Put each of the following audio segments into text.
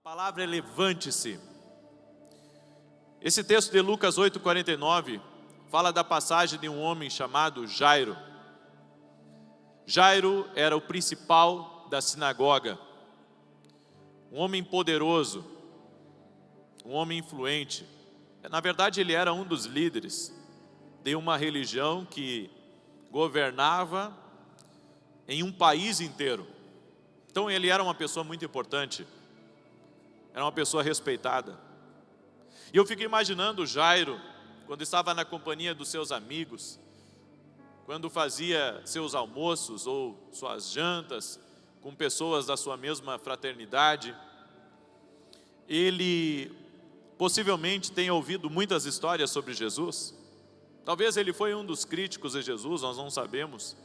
palavra é levante-se. Esse texto de Lucas 8:49 fala da passagem de um homem chamado Jairo. Jairo era o principal da sinagoga, um homem poderoso, um homem influente. Na verdade, ele era um dos líderes de uma religião que governava em um país inteiro. Então ele era uma pessoa muito importante, era uma pessoa respeitada. E eu fico imaginando Jairo, quando estava na companhia dos seus amigos, quando fazia seus almoços ou suas jantas com pessoas da sua mesma fraternidade. Ele possivelmente tenha ouvido muitas histórias sobre Jesus. Talvez ele foi um dos críticos de Jesus, nós não sabemos.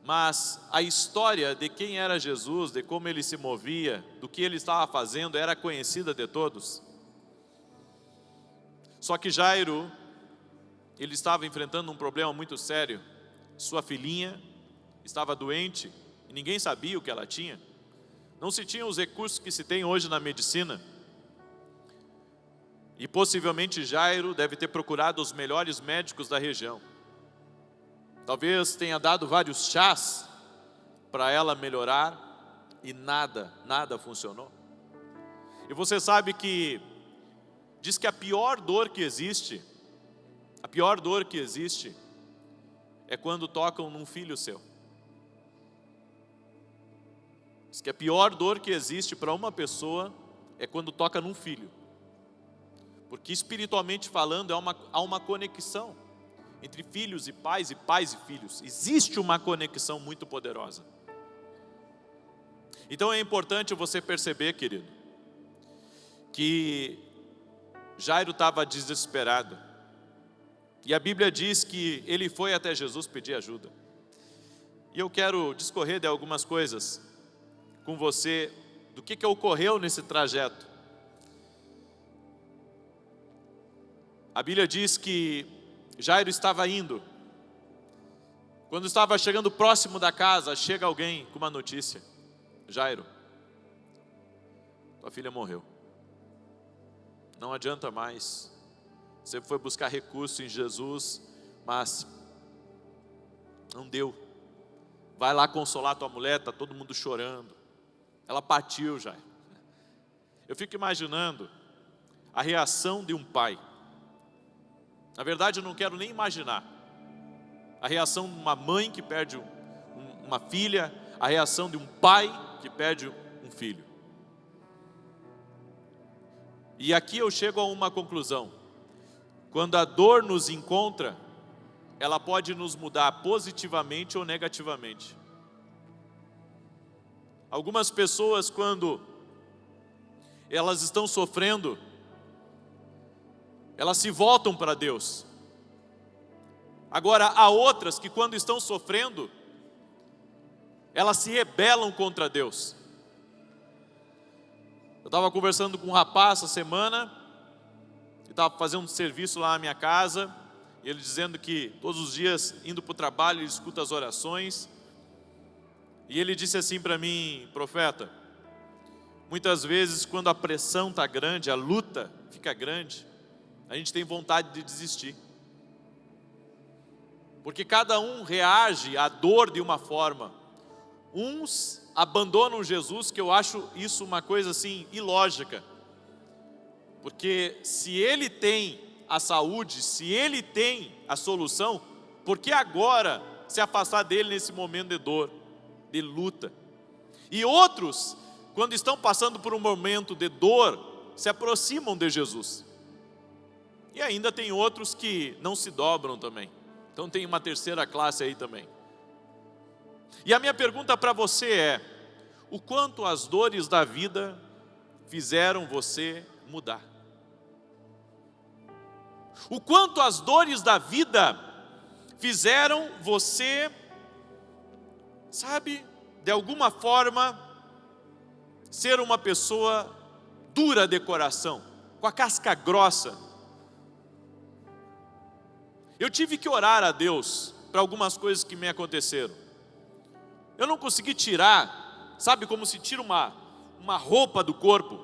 Mas a história de quem era Jesus, de como ele se movia, do que ele estava fazendo, era conhecida de todos. Só que Jairo, ele estava enfrentando um problema muito sério. Sua filhinha estava doente e ninguém sabia o que ela tinha. Não se tinha os recursos que se tem hoje na medicina. E possivelmente Jairo deve ter procurado os melhores médicos da região. Talvez tenha dado vários chás para ela melhorar e nada funcionou. E você sabe que diz que a pior dor que existe é quando tocam num filho seu. Diz que a pior dor que existe para uma pessoa é quando toca num filho. Porque espiritualmente falando há uma conexão entre filhos e pais e filhos. Existe uma conexão muito poderosa. Então é importante você perceber, querido, que Jairo estava desesperado. E a Bíblia diz que ele foi até Jesus pedir ajuda. E eu quero discorrer de algumas coisas com você, do que ocorreu nesse trajeto. A Bíblia diz que Jairo estava indo. Quando estava chegando próximo da casa, chega alguém com uma notícia: Jairo, tua filha morreu. Não adianta mais. Você foi buscar recurso em Jesus, mas não deu. Vai lá consolar tua mulher, está todo mundo chorando. Ela partiu, Jairo. Eu fico imaginando a reação de um pai. Na verdade, eu não quero nem imaginar a reação de uma mãe que perde uma filha, a reação de um pai que perde um filho. E aqui eu chego a uma conclusão: quando a dor nos encontra, ela pode nos mudar positivamente ou negativamente. Algumas pessoas, quando elas estão sofrendo, elas se voltam para Deus. Agora, há outras que quando estão sofrendo, elas se rebelam contra Deus. Eu estava conversando com um rapaz essa semana, ele estava fazendo um serviço lá na minha casa, e ele dizendo que todos os dias, indo para o trabalho, ele escuta as orações, e ele disse assim para mim: profeta, muitas vezes quando a pressão está grande, a luta fica grande, a gente tem vontade de desistir. Porque cada um reage à dor de uma forma. Uns abandonam Jesus, que eu acho isso uma coisa assim ilógica. Porque se ele tem a saúde, se ele tem a solução, por que agora se afastar dele nesse momento de dor, de luta? E outros, quando estão passando por um momento de dor, se aproximam de Jesus. E ainda tem outros que não se dobram também. Então tem uma terceira classe aí também. E a minha pergunta para você é: o quanto as dores da vida fizeram você mudar? O quanto as dores da vida fizeram você, sabe, de alguma forma, ser uma pessoa dura de coração, com a casca grossa? Eu tive que orar a Deus para algumas coisas que me aconteceram. Eu não consegui tirar, sabe como se tira uma uma roupa do corpo.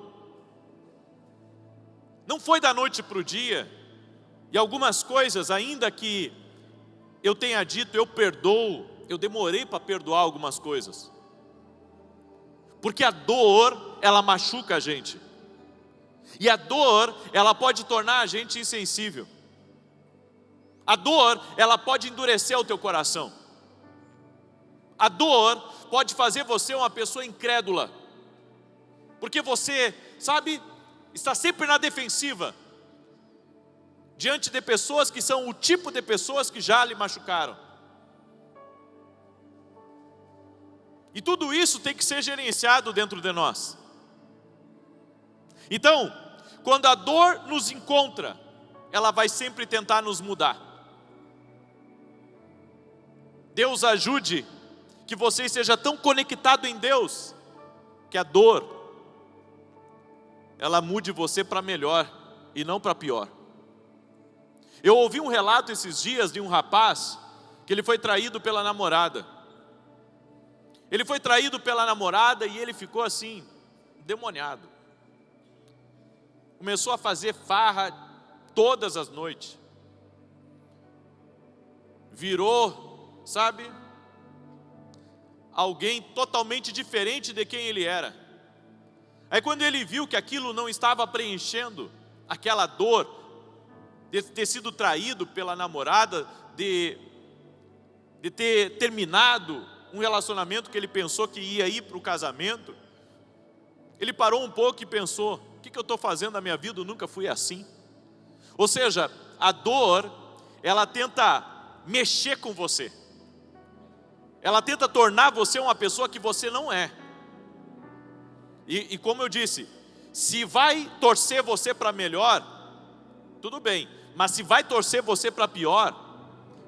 Não foi da noite para o dia. E algumas coisas, ainda que eu tenha dito, eu perdoo, eu demorei para perdoar algumas coisas. Porque a dor, ela machuca a gente. E a dor, ela pode tornar a gente insensível. A dor, ela pode endurecer o teu coração. A dor pode fazer você uma pessoa incrédula. Porque você, sabe, está sempre na defensiva. Diante de pessoas que são o tipo de pessoas que já lhe machucaram. E tudo isso tem que ser gerenciado dentro de nós. Então, quando a dor nos encontra, ela vai sempre tentar nos mudar. Deus ajude que você esteja tão conectado em Deus, que a dor, ela mude você para melhor e não para pior. Eu ouvi um relato esses dias de um rapaz, que ele foi traído pela namorada. Ele foi traído pela namorada e ele ficou assim, endemoniado. Começou a fazer farra todas as noites. Virou, sabe, alguém totalmente diferente de quem ele era. Aí quando ele viu que aquilo não estava preenchendo aquela dor, de ter sido traído pela namorada, de ter terminado um relacionamento que ele pensou que ia ir para o casamento, ele parou um pouco e pensou, o que eu estou fazendo na minha vida? Eu nunca fui assim. Ou seja, a dor, ela tenta mexer com você. Ela tenta tornar você uma pessoa que você não é. E como eu disse, se vai torcer você para melhor, tudo bem. Mas se vai torcer você para pior,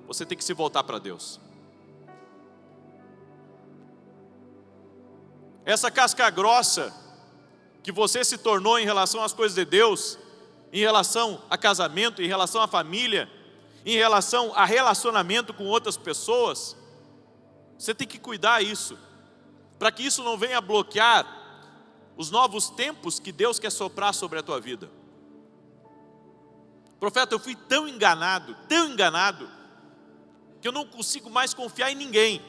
você tem que se voltar para Deus. Essa casca grossa que você se tornou em relação às coisas de Deus, em relação a casamento, em relação à família, em relação a relacionamento com outras pessoas, você tem que cuidar disso, para que isso não venha bloquear os novos tempos que Deus quer soprar sobre a tua vida. Profeta, eu fui tão enganado, que eu não consigo mais confiar em ninguém.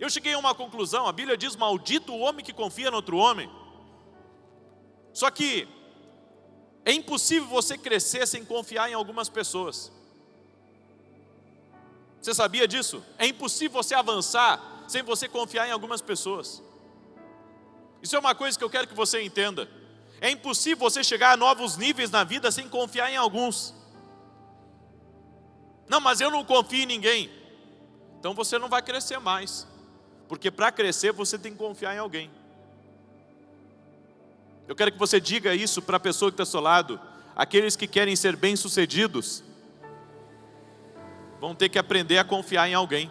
Eu cheguei a uma conclusão, a Bíblia diz, maldito o homem que confia no outro homem. Só que é impossível você crescer sem confiar em algumas pessoas. Você sabia disso? É impossível você avançar sem você confiar em algumas pessoas. Isso é uma coisa que eu quero que você entenda. É impossível você chegar a novos níveis na vida sem confiar em alguns. Não, mas eu não confio em ninguém. Então você não vai crescer mais. Porque para crescer você tem que confiar em alguém. Eu quero que você diga isso para a pessoa que está ao seu lado. Aqueles que querem ser bem-sucedidos vão ter que aprender a confiar em alguém.